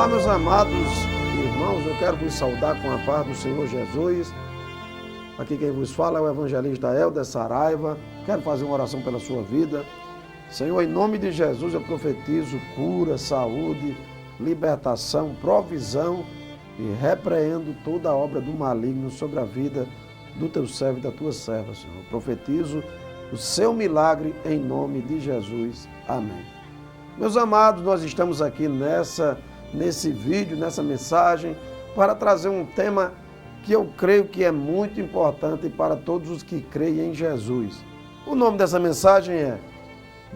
Olá, meus amados irmãos, eu quero vos saudar com a paz do Senhor Jesus. Aqui quem vos fala é o evangelista Helder Saraiva. Quero fazer uma oração pela sua vida. Senhor, em nome de Jesus eu profetizo cura, saúde, libertação, provisão e repreendo toda a obra do maligno sobre a vida do teu servo e da tua serva, Senhor. Eu profetizo o seu milagre em nome de Jesus. Amém. Meus amados, nós estamos aqui nesse vídeo, nessa mensagem, para trazer um tema que eu creio que é muito importante para todos os que creem em Jesus. O nome dessa mensagem é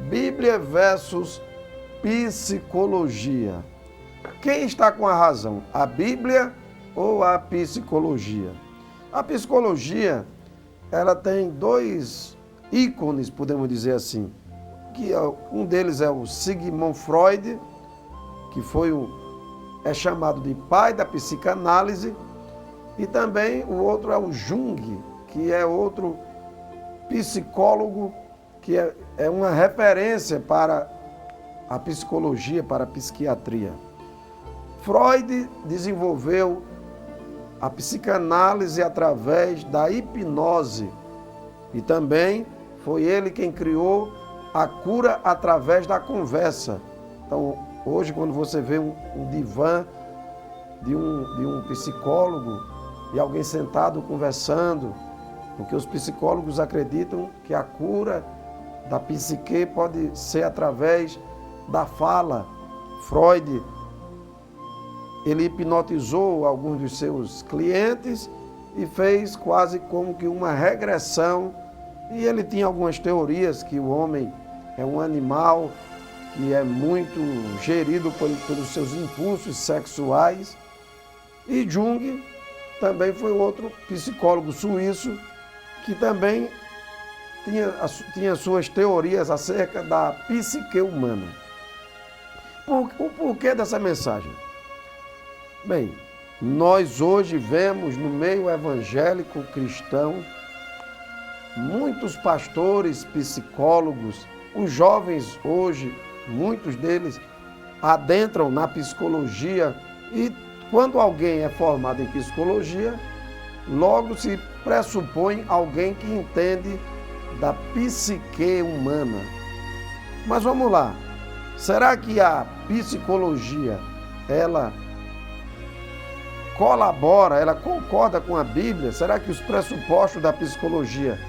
Bíblia versus Psicologia. Quem está com a razão, a Bíblia ou a psicologia? A psicologia, ela tem dois ícones, podemos dizer assim, que um deles é o Sigmund Freud, que é chamado de pai da psicanálise, e também o outro é o Jung, que é outro psicólogo, que é uma referência para a psicologia, para a psiquiatria. Freud desenvolveu a psicanálise através da hipnose e também foi ele quem criou a cura através da conversa. Então, hoje, quando você vê um divã de um psicólogo e alguém sentado conversando, porque os psicólogos acreditam que a cura da psique pode ser através da fala. Freud, ele hipnotizou alguns dos seus clientes e fez quase como que uma regressão. E ele tinha algumas teorias que o homem é um animal que é muito gerido pelos seus impulsos sexuais. E Jung também foi outro psicólogo suíço que também tinha suas teorias acerca da psique humana. O porquê dessa mensagem? Bem, nós hoje vemos no meio evangélico cristão muitos pastores, psicólogos, os jovens hoje, muitos deles adentram na psicologia e quando alguém é formado em psicologia, logo se pressupõe alguém que entende da psique humana. Mas vamos lá, será que a psicologia, ela colabora, ela concorda com a Bíblia? Será que os pressupostos da psicologia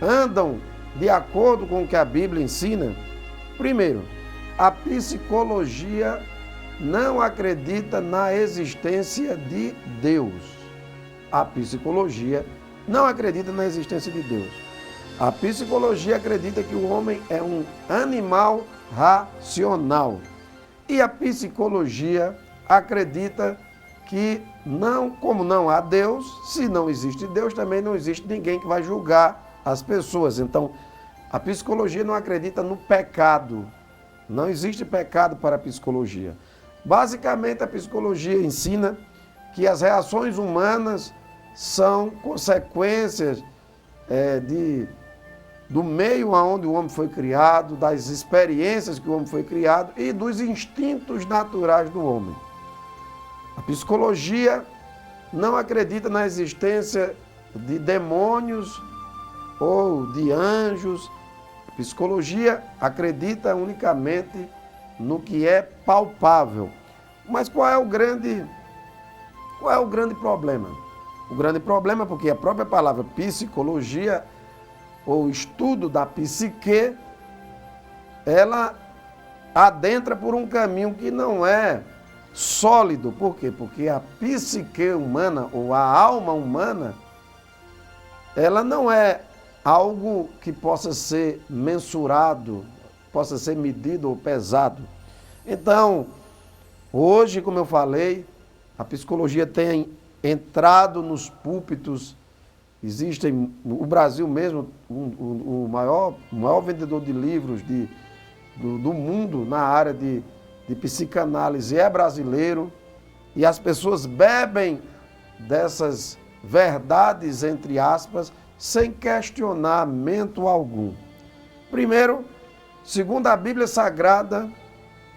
andam de acordo com o que a Bíblia ensina? Primeiro, a psicologia não acredita na existência de Deus. A psicologia não acredita na existência de Deus. A psicologia acredita que o homem é um animal racional. E a psicologia acredita que como não há Deus, se não existe Deus, também não existe ninguém que vai julgar as pessoas. Então, a psicologia não acredita no pecado. Não existe pecado para a psicologia. Basicamente, a psicologia ensina que as reações humanas são consequências do meio onde o homem foi criado, das experiências que o homem foi criado e dos instintos naturais do homem. A psicologia não acredita na existência de demônios ou de anjos. A psicologia acredita unicamente no que é palpável. Mas qual é o grande problema? O grande problema é porque a própria palavra psicologia, ou estudo da psique, ela adentra por um caminho que não é sólido. Por quê? Porque a psique humana, ou a alma humana, ela não é algo que possa ser mensurado, possa ser medido ou pesado. Então, hoje, como eu falei, a psicologia tem entrado nos púlpitos. Existem, no Brasil mesmo, o maior vendedor de livros do mundo na área de psicanálise é brasileiro, e as pessoas bebem dessas verdades, entre aspas, sem questionamento algum. Primeiro, segundo a Bíblia Sagrada,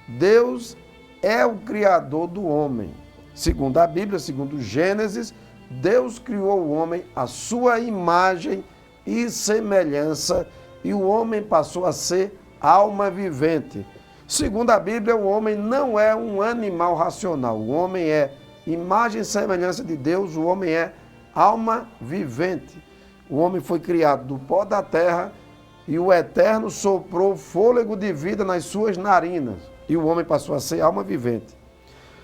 Deus é o Criador do homem. Segundo a Bíblia, segundo Gênesis, Deus criou o homem à sua imagem e semelhança, e o homem passou a ser alma vivente. Segundo a Bíblia, o homem não é um animal racional, o homem é imagem e semelhança de Deus, o homem é alma vivente. O homem foi criado do pó da terra e o Eterno soprou fôlego de vida nas suas narinas, e o homem passou a ser alma vivente.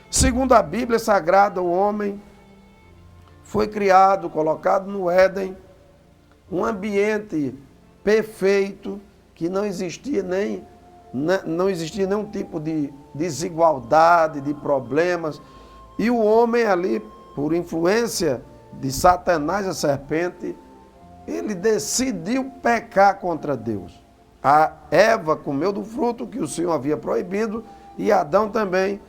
Segundo a Bíblia Sagrada, o homem foi criado, colocado no Éden, um ambiente perfeito, que não existia nenhum tipo de desigualdade, de problemas. E o homem ali, por influência de Satanás, a serpente, ele decidiu pecar contra Deus. A Eva comeu do fruto que o Senhor havia proibido, e Adão também,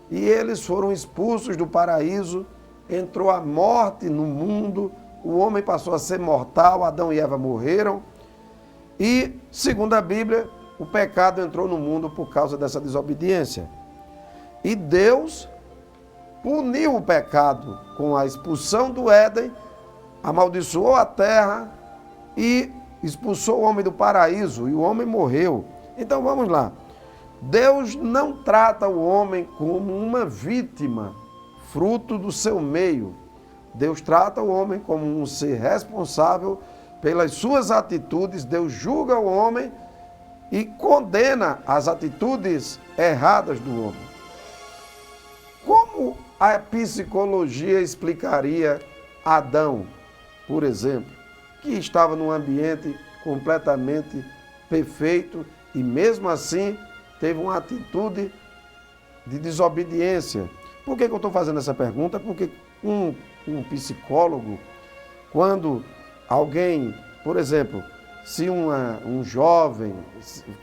e eles foram expulsos do paraíso, entrou a morte no mundo, o homem passou a ser mortal, Adão e Eva morreram, e, segundo a Bíblia, o pecado entrou no mundo por causa dessa desobediência. E Deus puniu o pecado com a expulsão do Éden, amaldiçoou a terra e expulsou o homem do paraíso, e o homem morreu. Então vamos lá. Deus não trata o homem como uma vítima, fruto do seu meio. Deus trata o homem como um ser responsável pelas suas atitudes. Deus julga o homem e condena as atitudes erradas do homem. Como a psicologia explicaria Adão, por exemplo, que estava num ambiente completamente perfeito e mesmo assim teve uma atitude de desobediência? Por que eu estou fazendo essa pergunta? Porque um psicólogo, quando alguém, por exemplo, se um jovem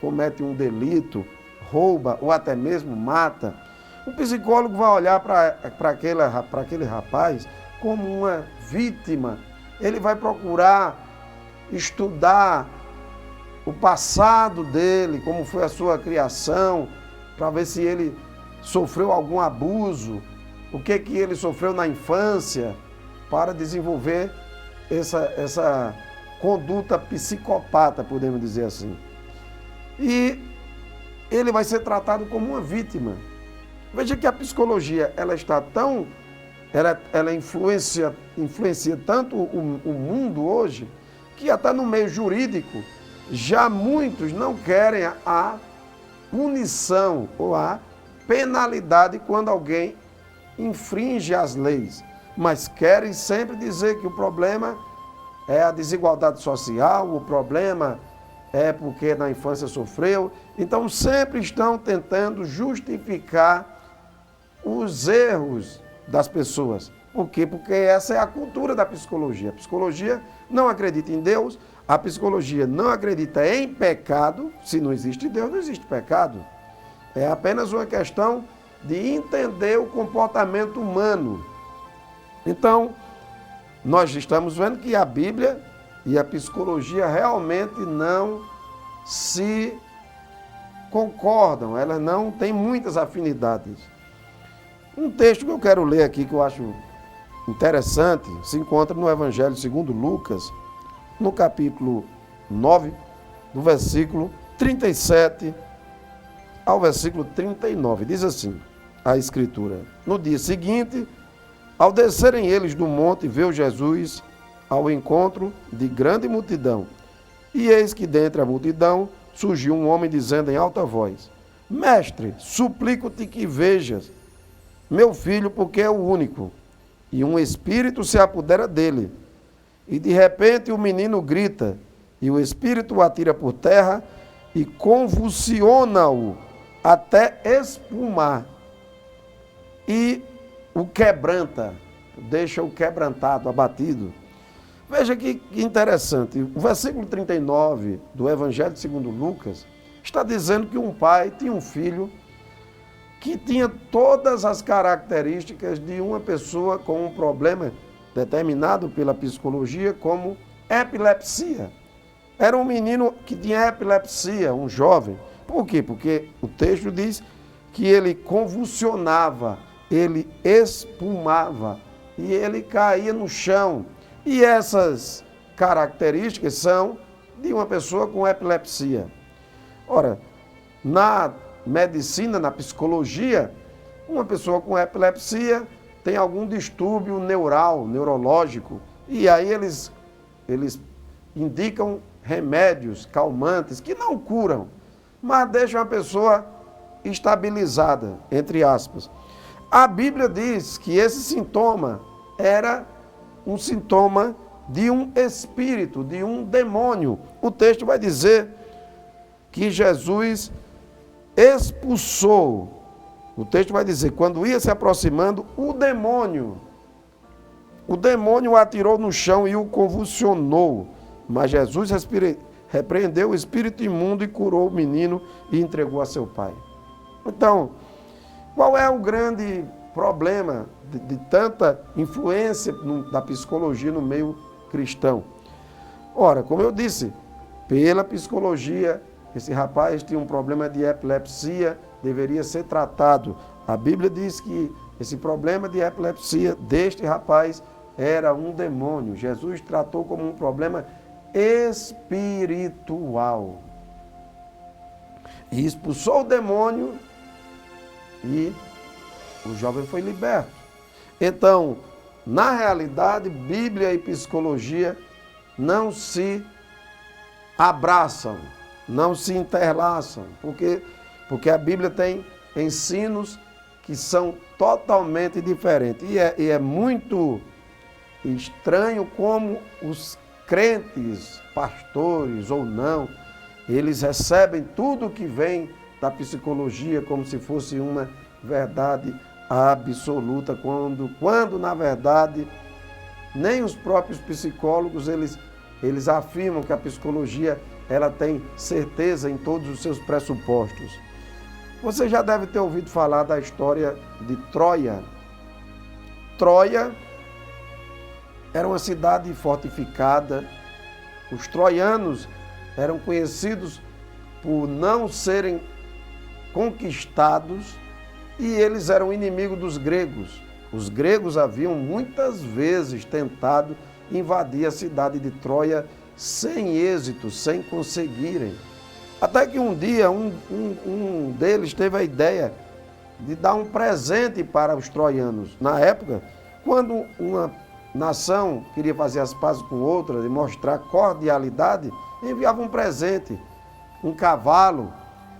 comete um delito, rouba ou até mesmo mata, o psicólogo vai olhar para aquele rapaz como uma vítima. Ele vai procurar estudar o passado dele, como foi a sua criação, para ver se ele sofreu algum abuso, o que ele sofreu na infância, para desenvolver essa conduta psicopata, podemos dizer assim. E ele vai ser tratado como uma vítima. Veja que a psicologia, ela influencia tanto o mundo hoje, que até no meio jurídico, já muitos não querem a punição ou a penalidade quando alguém infringe as leis, mas querem sempre dizer que o problema é a desigualdade social, o problema é porque na infância sofreu. Então sempre estão tentando justificar os erros das pessoas. Por quê? Porque essa é a cultura da psicologia. A psicologia não acredita em Deus, a psicologia não acredita em pecado. Se não existe Deus, não existe pecado. É apenas uma questão de entender o comportamento humano. Então, nós estamos vendo que a Bíblia e a psicologia realmente não se concordam, elas não têm muitas afinidades. Um texto que eu quero ler aqui, que eu acho interessante, se encontra no Evangelho segundo Lucas, no capítulo 9, do versículo 37 ao versículo 39. Diz assim a Escritura: no dia seguinte, ao descerem eles do monte, veio Jesus ao encontro de grande multidão. E eis que dentre a multidão surgiu um homem dizendo em alta voz: Mestre, suplico-te que vejas meu filho, porque é o único, e um espírito se apodera dele. E de repente o menino grita, e o espírito o atira por terra e convulsiona-o até espumar. E o quebranta, deixa-o quebrantado, abatido. Veja que interessante, o versículo 39 do Evangelho segundo Lucas está dizendo que um pai tinha um filho que tinha todas as características de uma pessoa com um problema determinado pela psicologia como epilepsia. Era um menino que tinha epilepsia, um jovem. Por quê? Porque o texto diz que ele convulsionava, ele espumava e ele caía no chão. E essas características são de uma pessoa com epilepsia. Ora, na medicina, na psicologia, uma pessoa com epilepsia tem algum distúrbio neurológico, e aí eles indicam remédios calmantes que não curam, mas deixam a pessoa estabilizada, entre aspas. A Bíblia diz que esse sintoma era um sintoma de um espírito, de um demônio. O texto vai dizer que Jesus expulsou. O texto vai dizer, quando ia se aproximando, o demônio o atirou no chão e o convulsionou. Mas Jesus repreendeu o espírito imundo e curou o menino e entregou a seu pai. Então, qual é o grande problema de tanta influência da psicologia no meio cristão? Ora, como eu disse, pela psicologia, esse rapaz tinha um problema de epilepsia, deveria ser tratado. A Bíblia diz que esse problema de epilepsia deste rapaz era um demônio. Jesus tratou como um problema espiritual. E expulsou o demônio e o jovem foi liberto. Então, na realidade, Bíblia e psicologia não se abraçam, não se interlaçam, porque a Bíblia tem ensinos que são totalmente diferentes. E é muito estranho como os crentes, pastores ou não, eles recebem tudo que vem da psicologia como se fosse uma verdade absoluta, quando na verdade nem os próprios psicólogos eles afirmam que a psicologia ela tem certeza em todos os seus pressupostos. Você já deve ter ouvido falar da história de Troia. Troia era uma cidade fortificada. Os troianos eram conhecidos por não serem conquistados e eles eram inimigos dos gregos. Os gregos haviam muitas vezes tentado invadir a cidade de Troia sem êxito, sem conseguirem. Até que um dia um deles teve a ideia de dar um presente para os troianos. Na época, quando uma nação queria fazer as pazes com outra, de mostrar cordialidade, enviava um presente, um cavalo.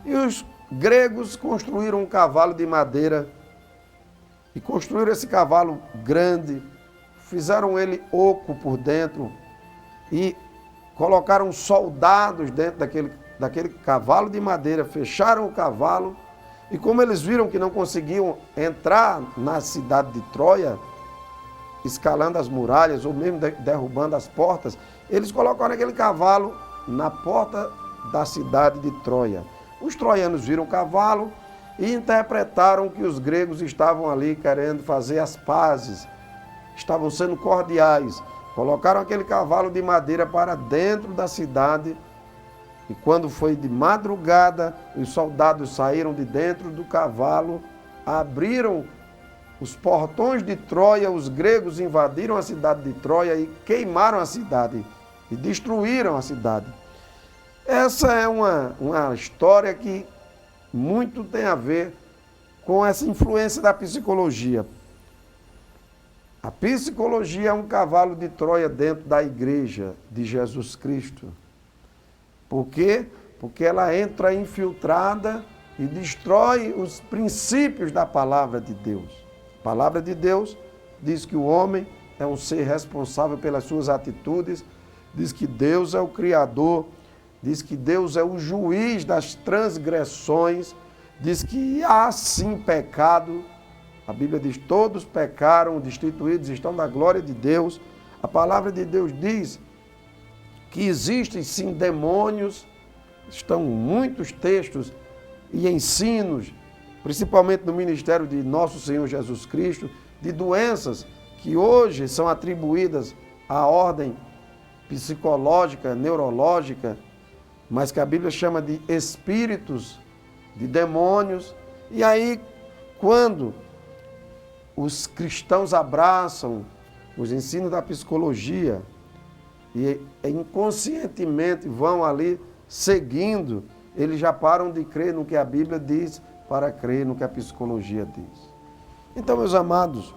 E os gregos construíram um cavalo de madeira e construíram esse cavalo grande, fizeram ele oco por dentro e colocaram soldados dentro daquele cavalo de madeira, fecharam o cavalo e como eles viram que não conseguiam entrar na cidade de Troia, escalando as muralhas ou mesmo derrubando as portas, eles colocaram aquele cavalo na porta da cidade de Troia. Os troianos viram o cavalo e interpretaram que os gregos estavam ali querendo fazer as pazes, estavam sendo cordiais. Colocaram aquele cavalo de madeira para dentro da cidade e quando foi de madrugada, os soldados saíram de dentro do cavalo, abriram os portões de Troia, os gregos invadiram a cidade de Troia e queimaram a cidade e destruíram a cidade. Essa é uma história que muito tem a ver com essa influência da psicologia. A psicologia é um cavalo de Troia dentro da igreja de Jesus Cristo. Por quê? Porque ela entra infiltrada e destrói os princípios da palavra de Deus. A palavra de Deus diz que o homem é um ser responsável pelas suas atitudes, diz que Deus é o Criador, diz que Deus é o juiz das transgressões, diz que há sim pecado. A Bíblia diz, todos pecaram, destituídos estão da glória de Deus. A palavra de Deus diz que existem sim demônios, estão muitos textos e ensinos, principalmente no ministério de nosso Senhor Jesus Cristo, de doenças que hoje são atribuídas à ordem psicológica, neurológica, mas que a Bíblia chama de espíritos, de demônios, E aí, quando os cristãos abraçam os ensinos da psicologia e inconscientemente vão ali seguindo, eles já param de crer no que a Bíblia diz para crer no que a psicologia diz. Então, meus amados,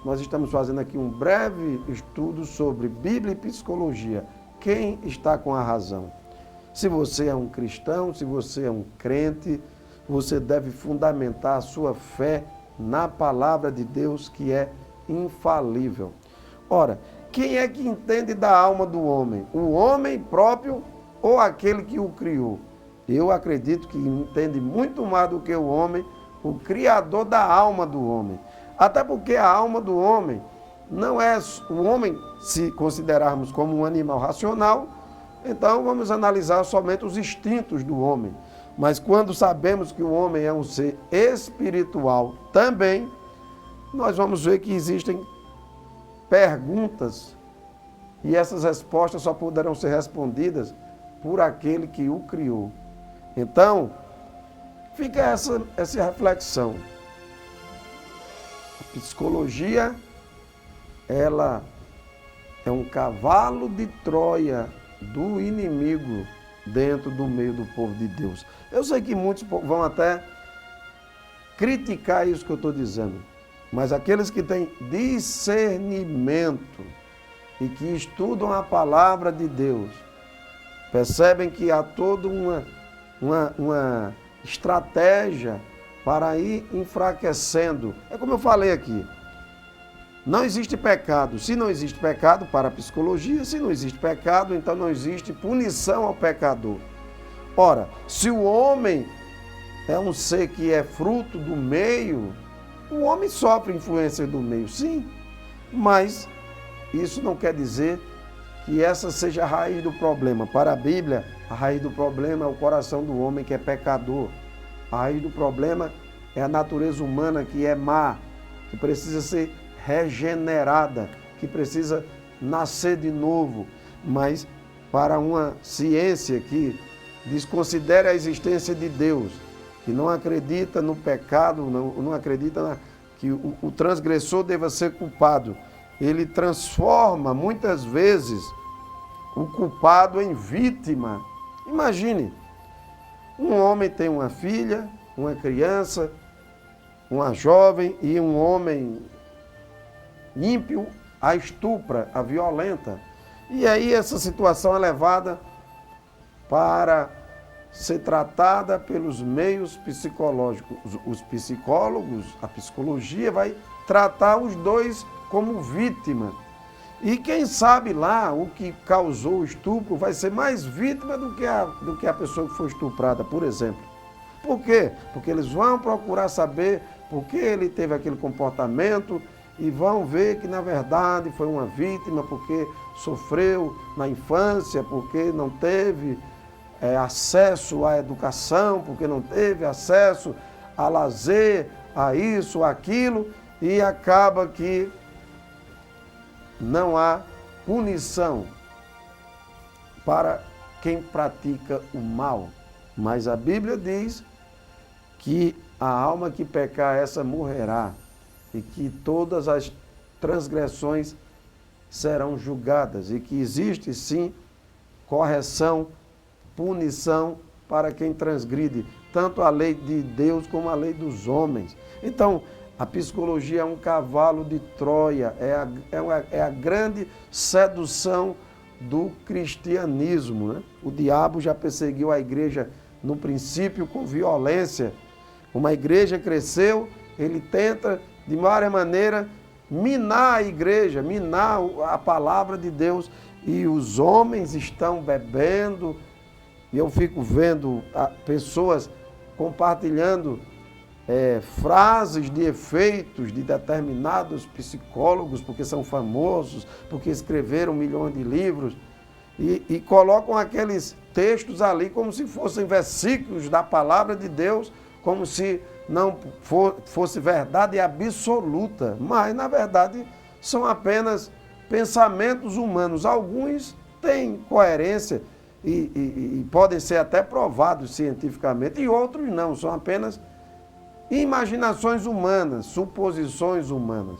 nós estamos fazendo aqui um breve estudo sobre Bíblia e psicologia. Quem está com a razão? Se você é um cristão, se você é um crente, você deve fundamentar a sua fé na palavra de Deus, que é infalível. Ora, quem é que entende da alma do homem? O homem próprio ou aquele que o criou? Eu acredito que entende muito mais do que o homem, o criador da alma do homem. Até porque a alma do homem não é o homem, se considerarmos como um animal racional, então vamos analisar somente os instintos do homem. Mas quando sabemos que o homem é um ser espiritual também, nós vamos ver que existem perguntas e essas respostas só poderão ser respondidas por aquele que o criou. Então, fica essa reflexão. A psicologia, ela é um cavalo de Troia do inimigo dentro do meio do povo de Deus. Eu sei que muitos vão até criticar isso que eu estou dizendo, mas aqueles que têm discernimento e que estudam a palavra de Deus, percebem que há toda uma estratégia para ir enfraquecendo. É como eu falei aqui, não existe pecado. Se não existe pecado para a psicologia, se não existe pecado, então não existe punição ao pecador. Ora, se o homem é um ser que é fruto do meio, o homem sofre influência do meio, sim, mas isso não quer dizer que essa seja a raiz do problema. Para a Bíblia, a raiz do problema é o coração do homem que é pecador. A raiz do problema é a natureza humana que é má, que precisa ser regenerada, que precisa nascer de novo. Mas para uma ciência que desconsidera a existência de Deus, que não acredita no pecado, não acredita que o transgressor deva ser culpado, ele transforma muitas vezes o culpado em vítima. Imagine, um homem tem uma filha, uma criança, uma jovem, e um homem ímpio a estupra, a violenta. E aí essa situação é levada para ser tratada pelos meios psicológicos. Os psicólogos, a psicologia vai tratar os dois como vítima. E quem sabe lá o que causou o estupro vai ser mais vítima do que a pessoa que foi estuprada, por exemplo. Por quê? Porque eles vão procurar saber por que ele teve aquele comportamento e vão ver que, na verdade, foi uma vítima porque sofreu na infância, porque não teve acesso à educação, porque não teve acesso a lazer, a isso, aquilo, e acaba que não há punição para quem pratica o mal. Mas a Bíblia diz que a alma que pecar, essa morrerá, e que todas as transgressões serão julgadas, e que existe sim correção, punição para quem transgride, tanto a lei de Deus como a lei dos homens. Então, a psicologia é um cavalo de Troia, é a grande sedução do cristianismo, né? O diabo já perseguiu a igreja no princípio com violência. Uma igreja cresceu, ele tenta de várias maneiras minar a igreja, minar a palavra de Deus, e os homens estão bebendo, e eu fico vendo pessoas compartilhando frases de efeitos de determinados psicólogos, porque são famosos, porque escreveram milhões de livros, e colocam aqueles textos ali como se fossem versículos da palavra de Deus, como se não fosse verdade absoluta, mas na verdade são apenas pensamentos humanos. Alguns têm coerência e podem ser até provados cientificamente, e outros não, são apenas imaginações humanas, suposições humanas.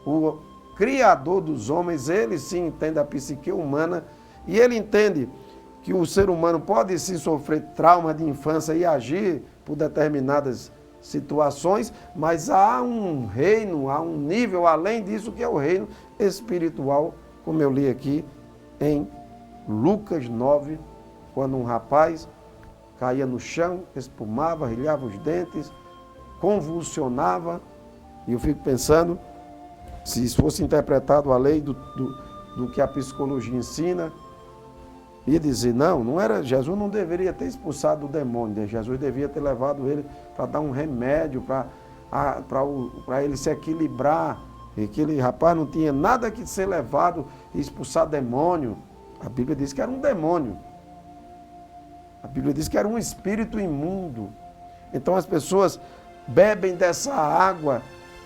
O Criador dos homens, ele sim entende a psique humana e ele entende que o ser humano pode sim sofrer trauma de infância e agir por determinadas situações, mas há um reino, há um nível além disso que é o reino espiritual, como eu li aqui em Lucas 9, quando um rapaz caía no chão, espumava, rilhava os dentes, convulsionava, e eu fico pensando, se isso fosse interpretado a lei do que a psicologia ensina, ia dizer, não era, Jesus não deveria ter expulsado o demônio, Jesus devia ter levado ele para dar um remédio, para ele se equilibrar, e aquele rapaz não tinha nada que ser levado e expulsar demônio. A Bíblia diz que era um demônio. A Bíblia diz que era um espírito imundo. Então as pessoas bebem dessa água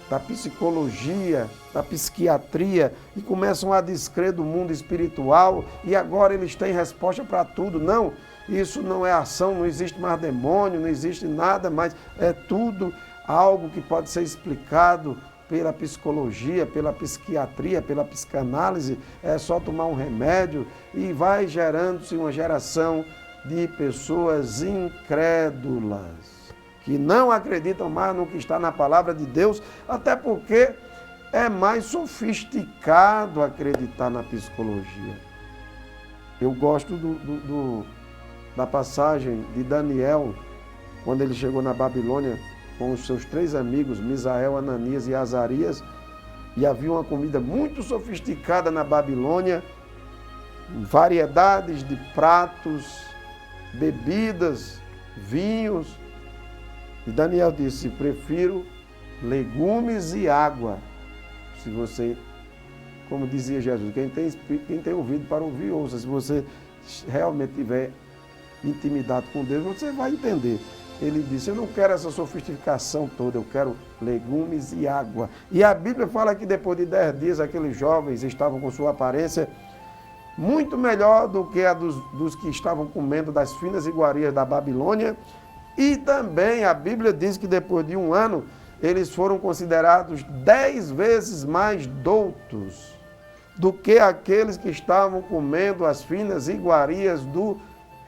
da psicologia, da psiquiatria e começam a descrer do mundo espiritual e agora eles têm resposta para tudo. Não, isso não é ação, não existe mais demônio, não existe nada mais. É tudo algo que pode ser explicado pela psicologia, pela psiquiatria, pela psicanálise. É só tomar um remédio e vai gerando-se uma geração de pessoas incrédulas, que não acreditam mais no que está na palavra de Deus, até porque é mais sofisticado acreditar na psicologia. Eu gosto da passagem de Daniel, quando ele chegou na Babilônia com os seus 3 amigos, Misael, Ananias e Azarias, e havia uma comida muito sofisticada na Babilônia, variedades de pratos, bebidas, vinhos. E Daniel disse, prefiro legumes e água. Se você, como dizia Jesus, quem tem ouvido para ouvir, ouça. Se você realmente tiver intimidade com Deus, você vai entender. Ele disse, eu não quero essa sofisticação toda, eu quero legumes e água. E a Bíblia fala que depois de 10 dias, aqueles jovens estavam com sua aparência muito melhor do que a dos que estavam comendo das finas iguarias da Babilônia. E também a Bíblia diz que depois de 1 ano, eles foram considerados 10 vezes mais doutos do que aqueles que estavam comendo as finas iguarias do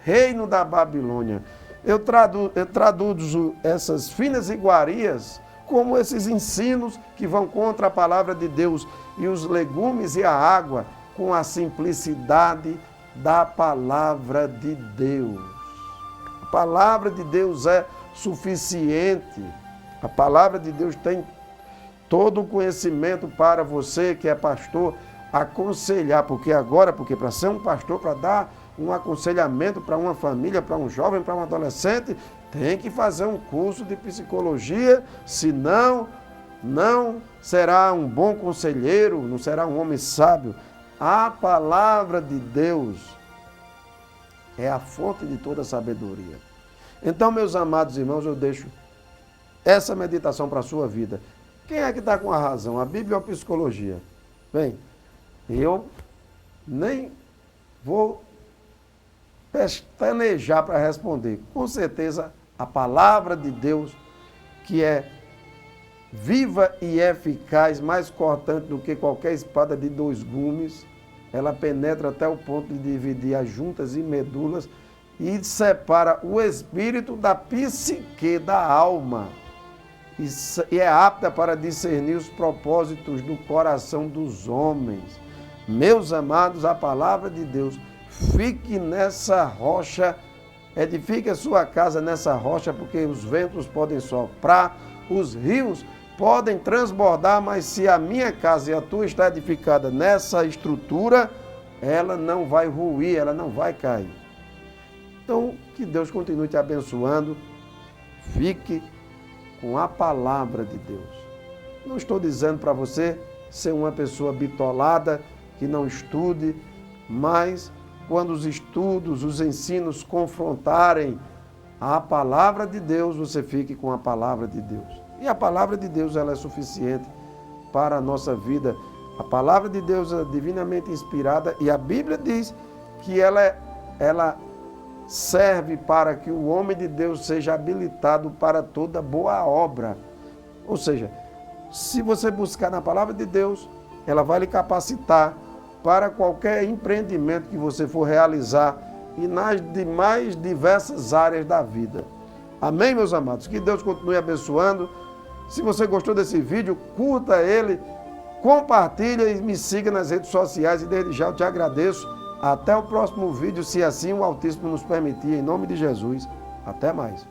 reino da Babilônia. Eu traduzo essas finas iguarias como esses ensinos que vão contra a palavra de Deus, e os legumes e a água com a simplicidade da palavra de Deus. A palavra de Deus é suficiente. A palavra de Deus tem todo o conhecimento para você que é pastor aconselhar, porque para ser um pastor, para dar um aconselhamento para uma família, para um jovem, para um adolescente, tem que fazer um curso de psicologia, senão não será um bom conselheiro, não será um homem sábio. A palavra de Deus é a fonte de toda sabedoria. Então, meus amados irmãos, eu deixo essa meditação para a sua vida. Quem é que está com a razão, a Bíblia ou a psicologia? Bem, eu nem vou pestanejar para responder. Com certeza, a palavra de Deus, que é viva e eficaz, mais cortante do que qualquer espada de 2 gumes, ela penetra até o ponto de dividir as juntas e medulas e separa o espírito da psique, da alma, e é apta para discernir os propósitos do coração dos homens. Meus amados, a palavra de Deus, fique nessa rocha, edifique a sua casa nessa rocha, porque os ventos podem soprar, os rios podem transbordar, mas se a minha casa e a tua está edificada nessa estrutura, ela não vai ruir, ela não vai cair. Então, que Deus continue te abençoando. Fique com a palavra de Deus. Não estou dizendo para você ser uma pessoa bitolada, que não estude, mas quando os estudos, os ensinos confrontarem a palavra de Deus, você fique com a palavra de Deus. E a palavra de Deus, ela é suficiente para a nossa vida. A palavra de Deus é divinamente inspirada e a Bíblia diz que ela serve para que o homem de Deus seja habilitado para toda boa obra. Ou seja, se você buscar na palavra de Deus, ela vai lhe capacitar para qualquer empreendimento que você for realizar e nas demais diversas áreas da vida. Amém, meus amados? Que Deus continue abençoando. Se você gostou desse vídeo, curta ele, compartilha e me siga nas redes sociais. E desde já eu te agradeço. Até o próximo vídeo, se assim o Altíssimo nos permitir, em nome de Jesus. Até mais.